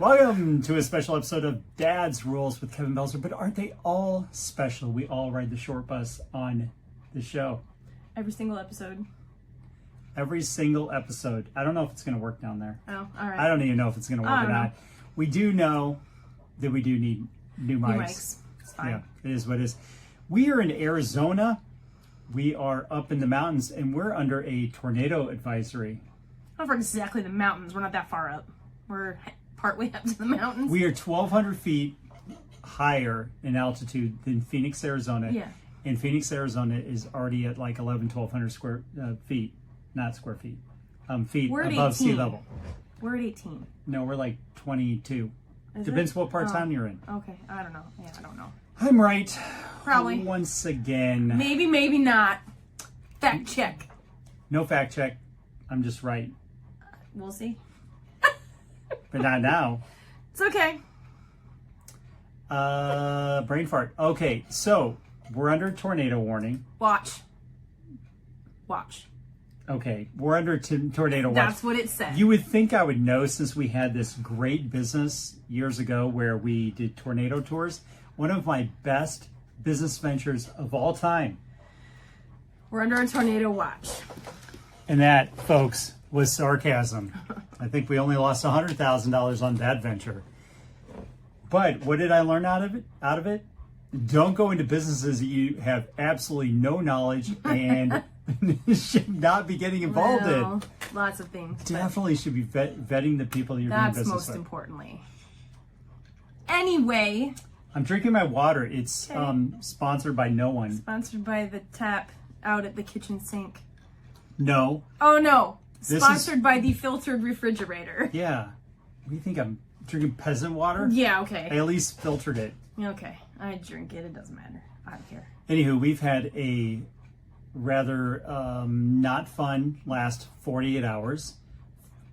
Welcome to a special episode of Dad's Rules with Kevin Belzer. But aren't they all special? We all ride the short bus on the show. Every single episode. Every single episode. I don't know if it's going to work down there. Oh, all right. I don't even know if it's going to work or not. We do know that we do need new mics. It's fine. Yeah, it is what it is. We are in Arizona. We are up in the mountains, and we're under a tornado advisory. Not for exactly the mountains. We're not that far up. We're partway up to the mountains. We are 1,200 feet higher in altitude than Phoenix, Arizona. Yeah. And Phoenix, Arizona is already at like 1,200 square feet, not square feet, feet We're at above 18. sea level. We're at 18. No, we're like 22. Is Depends it? what part of town you're in. Okay, I don't know. Yeah, I don't know. I'm right. Probably. Once again. Maybe, maybe not. Fact check. No fact check. I'm just right. We'll see. But not now. It's okay. Brain fart. Okay, so we're under tornado warning. Watch. Okay, we're under tornado watch. That's what it said. You would think I would know since we had this great business years ago where we did tornado tours. One of my best business ventures of all time. We're under a tornado watch. And that, folks, was sarcasm. I think we only lost $100,000 on that venture. But what did I learn out of it? Don't go into businesses that you have absolutely no knowledge and should not be getting involved in. Lots of things. Definitely should be vetting the people that you're doing business with. That's most importantly. Anyway. I'm drinking my water. It's sponsored by no one. Sponsored by the tap out at the kitchen sink. No. Oh no. Sponsored by the filtered refrigerator. Yeah. What do you think? I'm drinking peasant water? Yeah, okay. I at least filtered it. Okay. I drink it. It doesn't matter. I don't care. Anywho, we've had a rather not fun last 48 hours.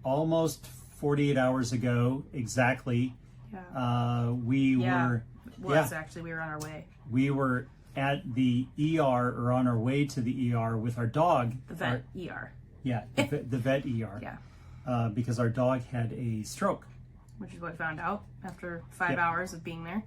Almost 48 hours ago, exactly. Yeah. We were on our way. We were at the ER or on our way to the ER with our dog. The vet ER. Yeah, the vet ER. Yeah. Because our dog had a stroke. Which is what I found out after 5 hours of being there.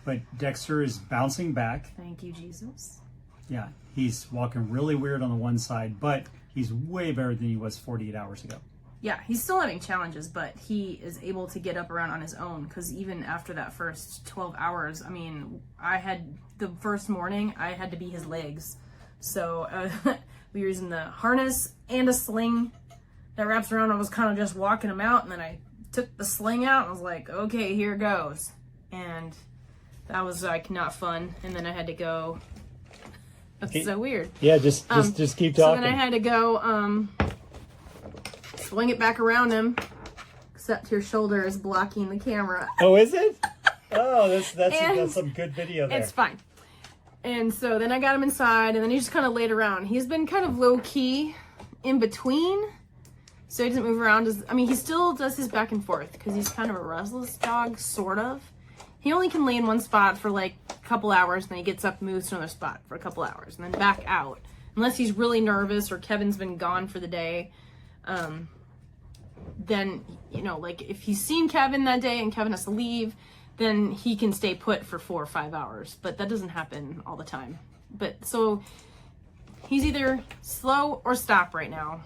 But Dexter is bouncing back. Thank you, Jesus. Yeah, he's walking really weird on the one side, but he's way better than he was 48 hours ago. Yeah, he's still having challenges, but he is able to get up around on his own, because even after that first 12 hours, I mean, the first morning, I had to be his legs. So we were using the harness and a sling that wraps around. I was kind of just walking him out, and then I took the sling out and I was like, okay, here goes. And that was like not fun. And then I had to go. That's so weird. Yeah, just keep talking. So then I had to go swing it back around him, except your shoulder is blocking the camera. Oh, is it? Oh, that's some good video there. It's fine. And so then I got him inside, and then he just kind of laid around. He's been kind of low key in between, so he doesn't move around. He still does his back and forth because he's kind of a restless dog, sort of. He only can lay in one spot for like a couple hours, and then he gets up and moves to another spot for a couple hours, and then back out. Unless he's really nervous or Kevin's been gone for the day. Then, like if he's seen Kevin that day and Kevin has to leave, then he can stay put for 4 or 5 hours. But that doesn't happen all the time. But so he's either slow or stop right now.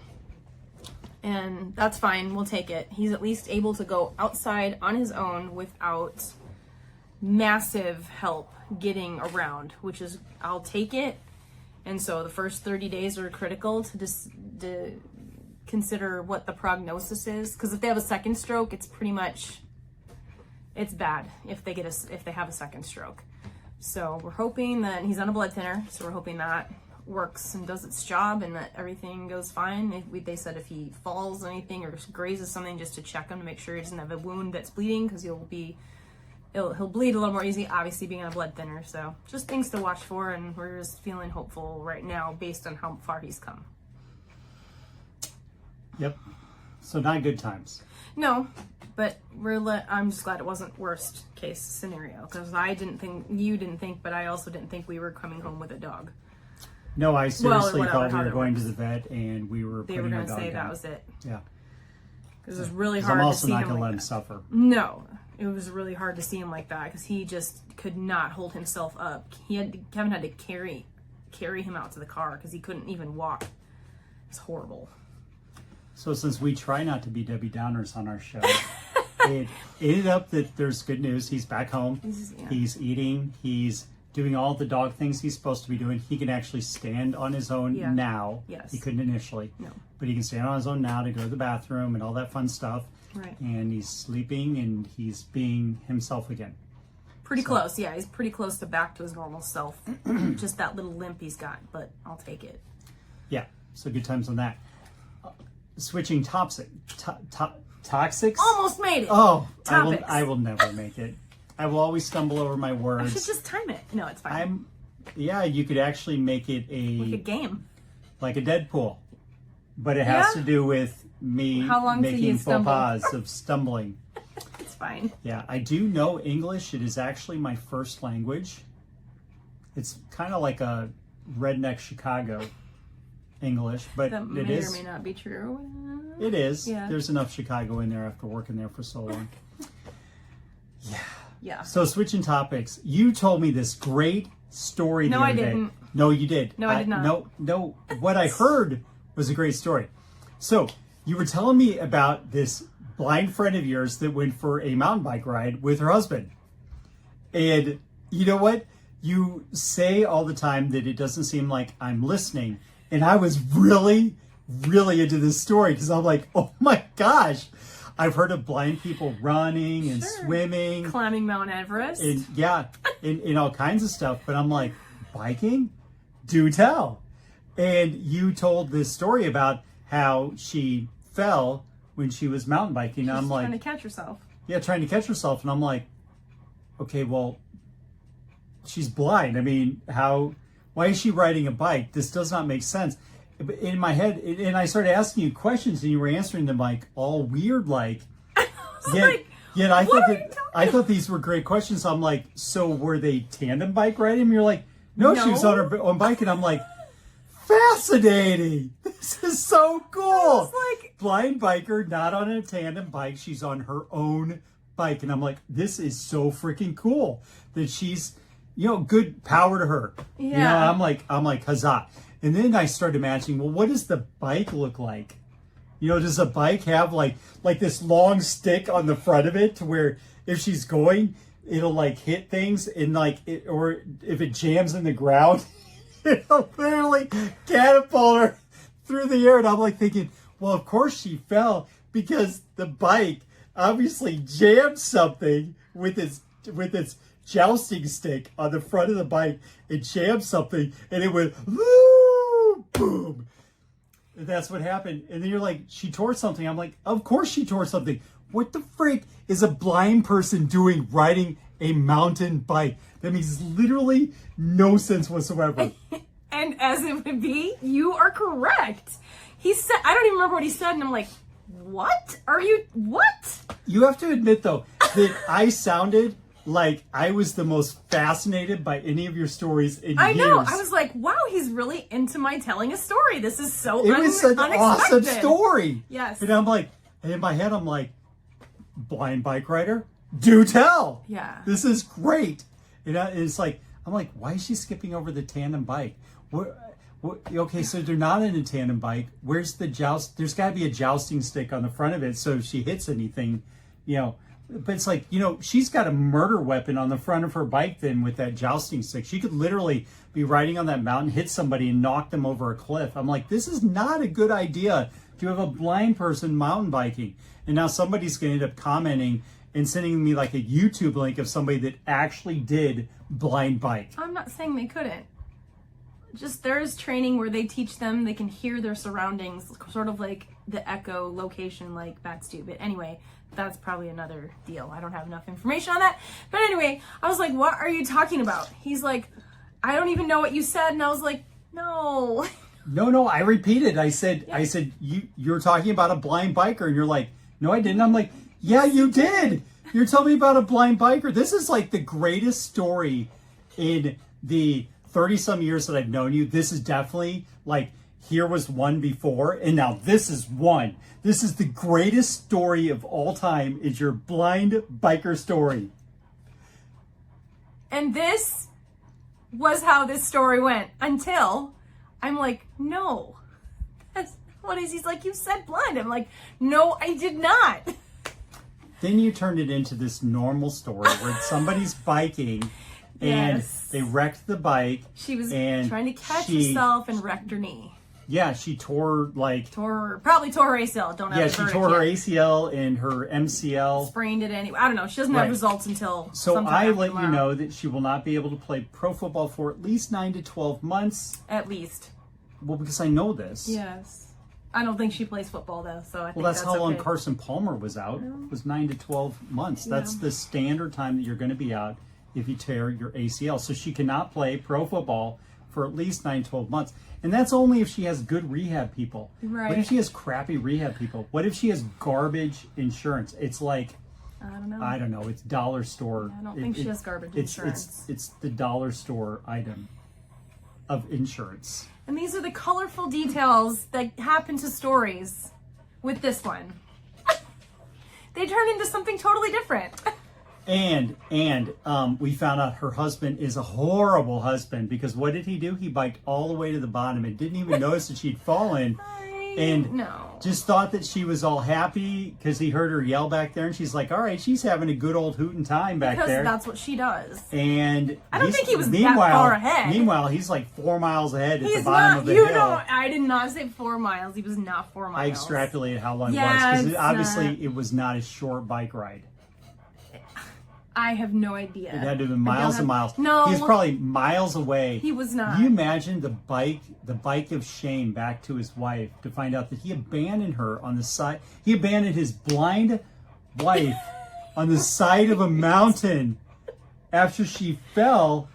And that's fine. We'll take it. He's at least able to go outside on his own without massive help getting around, which is, I'll take it. And so the first 30 days are critical to consider what the prognosis is, because if they have a second stroke, it's bad if they have a second stroke. So we're hoping that he's on a blood thinner, so we're hoping that works and does its job and that everything goes fine. They said if he falls anything or grazes something, just to check him to make sure he doesn't have a wound that's bleeding, because he'll bleed a little more easy, obviously being on a blood thinner. So just things to watch for, and we're just feeling hopeful right now based on how far he's come. Yep. So not good times. No, but I'm just glad it wasn't worst case scenario, because you didn't think, but I also didn't think we were coming home with a dog. No, I seriously thought we were going works. to the vet and we were They were going to say that was it. Yeah. Because it was really 'Cause hard I'm to also see not him going to like let him that. suffer. No, it was really hard to see him like that because he just could not hold himself up. Kevin had to carry him out to the car because he couldn't even walk. It's horrible. So since we try not to be Debbie Downers on our show, it ended up that there's good news. He's back home. He's eating. He's doing all the dog things he's supposed to be doing. He can actually stand on his own now. Yes. He couldn't initially. No. But he can stand on his own now to go to the bathroom and all that fun stuff. Right. And he's sleeping and he's being himself again. Pretty close, yeah. He's pretty close to back to his normal self. Just that little limp he's got, but I'll take it. Yeah. So good times on that. Switching toxics. Almost made it. Oh, Topics. I will never make it. I will always stumble over my I words. should just time it. No, it's fine. Yeah, you could actually make it Like a game. like a Deadpool, but it has to do with me How long till you making faux stumble? pas of stumbling. It's fine. Yeah, I do know English. It is actually my first language. It's kind of like a redneck Chicago English, but That it may is. or may not be true. It is. Yeah. There's enough Chicago in there after working there for so long. Yeah. So switching topics, you told me this great story the No, other I day. didn't. No, you did. No, I did not. No. What I heard was a great story. So you were telling me about this blind friend of yours that went for a mountain bike ride with her husband. And you know what? You say all the time that it doesn't seem like I'm listening. And I was really, really into this story because I'm like, oh my gosh. I've heard of blind people running and swimming. Climbing Mount Everest. And and all kinds of stuff. But I'm like, biking? Do tell. And you told this story about how she fell when she was mountain biking. And I'm like, trying to catch herself. yeah, trying to catch herself. And I'm like, okay, well, she's blind. I mean, why is she riding a bike? This does not make sense. In my head, and I started asking you questions, and you were answering them like all weird, like. Yet I thought these were great questions. So I'm like, so were they tandem bike riding? And you're like, no, she was on her own bike, and I'm like, fascinating. This is so cool. Blind biker, not on a tandem bike. She's on her own bike, and I'm like, this is so freaking cool that she's, good power to her. Yeah. I'm like, huzzah. And then I started imagining, well, what does the bike look like? Does a bike have like this long stick on the front of it to where if she's going, it'll like hit things and or if it jams in the ground, it'll literally catapult her through the air. And I'm like thinking, well, of course she fell because the bike obviously jammed something with its jousting stick on the front of the bike. It jammed something and it went woo, boom. And that's what happened. And then you're like, she tore something. I'm like, of course she tore something. What the freak is a blind person doing riding a mountain bike? That makes literally no sense whatsoever. And as it would be, you are correct. He said, I don't even remember what he said. And I'm like, what? What? You have to admit, though, that I sounded like I was the most fascinated by any of your stories in years. I know. I was like, wow, he's really into my telling a story. This is so It was such an awesome story. Yes. And I'm like, and in my head, I'm like, blind bike rider? Do tell. Yeah. This is great. And it's like, I'm like, why is she skipping over the tandem bike? Okay, so they're not in a tandem bike. Where's the joust? There's got to be a jousting stick on the front of it so if she hits anything, But it's like, she's got a murder weapon on the front of her bike then with that jousting stick. She could literally be riding on that mountain, hit somebody, and knock them over a cliff. I'm like, this is not a good idea to have a blind person mountain biking. And now somebody's going to end up commenting and sending me like a YouTube link of somebody that actually did blind bike. I'm not saying they couldn't. Just there's training where they teach them, they can hear their surroundings, sort of like the echo location like bats do. But anyway, that's probably another deal. I don't have enough information on that. But anyway, I was like, what are you talking about? He's like, I don't even know what you said. And I was like, no. No, I repeated. I said, you're talking about a blind biker. And you're like, no, I didn't. I'm like, yeah, you did. You're telling me about a blind biker. This is like the greatest story in the 30 some years that I've known you. This is definitely like, here was one before, and now this is one. This is the greatest story of all time, is your blind biker story. And this was how this story went until I'm like, no. What is he's like, you said blind. I'm like, no, I did not. Then you turned it into this normal story where somebody's biking and they wrecked the bike. She was and trying to catch herself and wrecked her knee. Yeah, she probably tore her ACL. Don't have she tore her ACL and her MCL. Sprained it anyway. I don't know. She doesn't have results until So I let you know that she will not be able to play pro football for at least 9 to 12 months. At least. Well, because I know this. Yes. I don't think she plays football though, so I think that's how long okay. Carson Palmer was out. It was 9 to 12 months. That's the standard time that you're going to be out if you tear your ACL. So she cannot play pro football for at least 9 to 12 months. And that's only if she has good rehab people. Right. What if she has crappy rehab people? What if she has garbage insurance? It's like, I don't know. It's dollar store. I don't think she has garbage insurance. It's the dollar store item of insurance. And these are the colorful details that happen to stories with this one. They turn into something totally different. And we found out her husband is a horrible husband, because what did he do? He biked all the way to the bottom and didn't even notice that she'd fallen. And just thought that she was all happy because he heard her yell back there, and she's like, all right, she's having a good old hootin' time back there. Because that's what she does. And I don't think he was that far ahead. Meanwhile, he's like 4 miles ahead at the bottom of the hill. I did not say 4 miles. He was not 4 miles. I extrapolated how long it was, because obviously it was not a short bike ride. I have no idea. It had to have been miles and miles. No. He was probably miles away. He was not. Can you imagine the bike of shame back to his wife to find out that he abandoned her on the side. He abandoned his blind wife on the side of a mountain after she fell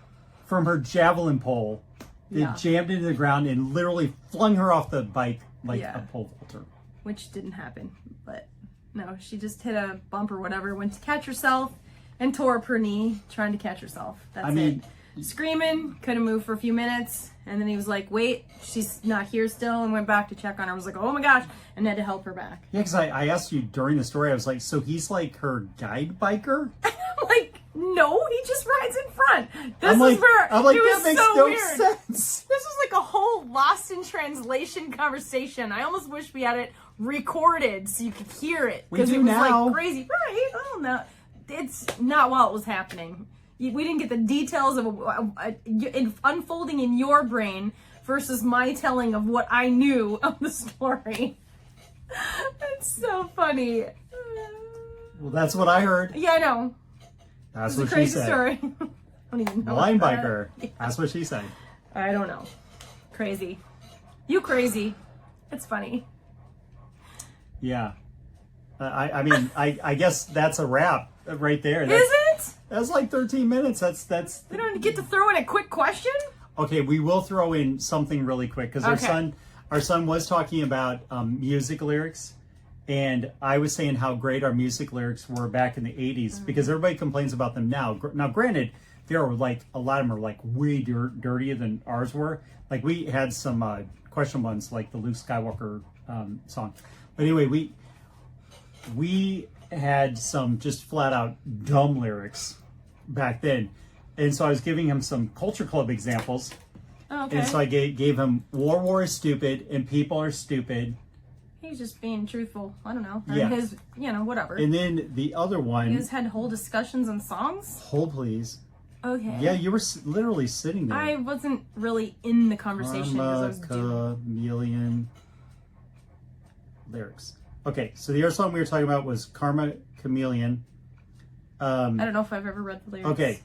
from her javelin pole. It jammed into the ground and literally flung her off the bike like a pole vaulter. Which didn't happen. But no, she just hit a bump or whatever, went to catch herself, and tore up her knee trying to catch herself. That's it. Screaming, couldn't move for a few minutes, and then he was like, wait, she's not here still, and went back to check on her. I was like, oh my gosh, and had to help her back. Yeah, because I asked you during the story, I was like, so he's like her guide biker? I'm like, no, he just rides in front. I'm like, that makes no sense. This was like a whole lost in translation conversation. I almost wish we had it recorded so you could hear it. We do it was now. Like crazy. Right, I don't know. It's not while it was happening. We didn't get the details of unfolding in your brain versus my telling of what I knew of the story. It's so funny. Well, that's what I heard. Yeah, I know. That's it's what a crazy she said. Story. I don't even know. Blind biker. Yeah. That's what she said. I don't know. Crazy. You crazy. It's funny. Yeah. I guess that's a wrap right there. Is it? That's like 13 minutes. That's. We don't get to throw in a quick question? Okay, we will throw in something really quick because our son was talking about music lyrics, and I was saying how great our music lyrics were back in the 80s because everybody complains about them now. Now, granted, there were like a lot of them are like way dirtier than ours were. Like we had some question ones like the Luke Skywalker song, but anyway, we had some just flat out dumb lyrics back then. And so I was giving him some Culture Club examples. Oh, okay. And so I gave him War is stupid and people are stupid. He's just being truthful. I don't know. Yeah. His, whatever. And then the other one. You guys had whole discussions on songs? Hold please. Okay. Yeah, you were literally sitting there. I wasn't really in the conversation because I was doing Chameleon lyrics. Okay, so the other song we were talking about was Karma Chameleon. I don't know if I've ever read the lyrics. Okay.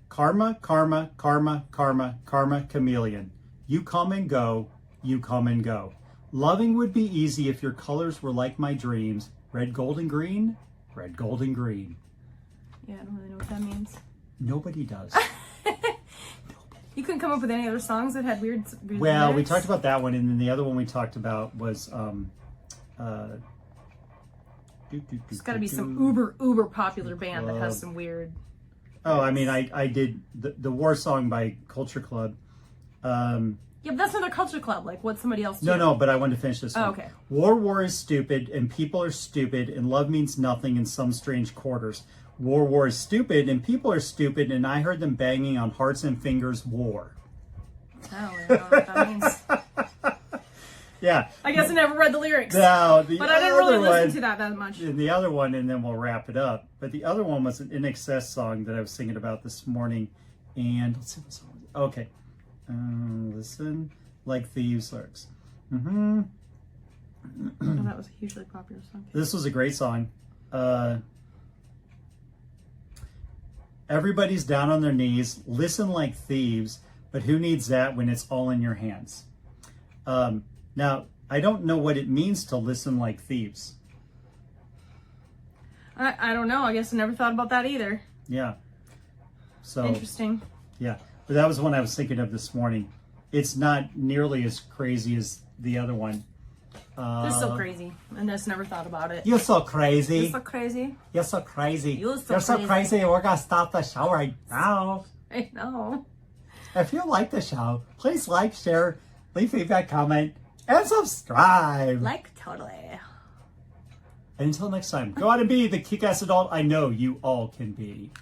Karma, karma, karma, karma, karma chameleon. You come and go, you come and go. Loving would be easy if your colors were like my dreams. Red, gold, and green. Red, gold, and green. Yeah, I don't really know what that means. Nobody does. You couldn't come up with any other songs that had weird well, lyrics? we talked about that one, and then the other one we talked about was there's got to be some uber popular band that has some weird. Oh, I mean, I did the War song by Culture Club. Yeah, but that's another culture club. Like, what's somebody else do? No, but I wanted to finish this one. Oh, okay. War is stupid, and people are stupid, and love means nothing in some strange quarters. War is stupid, and people are stupid, and I heard them banging on hearts and fingers. War. I don't know what that means. Yeah. I guess I never read the lyrics. Now, but I didn't really listen to that much. And the other one, and then we'll wrap it up. But the other one was an In Excess song that I was singing about this morning. And let's see what song was it. Okay. Listen like thieves lyrics. Oh, that was a hugely popular song. This was a great song. Everybody's down on their knees. Listen like thieves. But who needs that when it's all in your hands? Now, I don't know what it means to listen like thieves. I don't know. I guess I never thought about that either. Yeah. So Interesting. Yeah. But that was one I was thinking of this morning. It's not nearly as crazy as the other one. This is so crazy. And just never thought about it. You're so crazy. You're so crazy. You're so crazy. You're so crazy. We're going to stop the show right now. I know. If you like the show, please like, share, leave feedback, comment, and subscribe. Like, totally. And until next time, go out and be the kick-ass adult I know you all can be.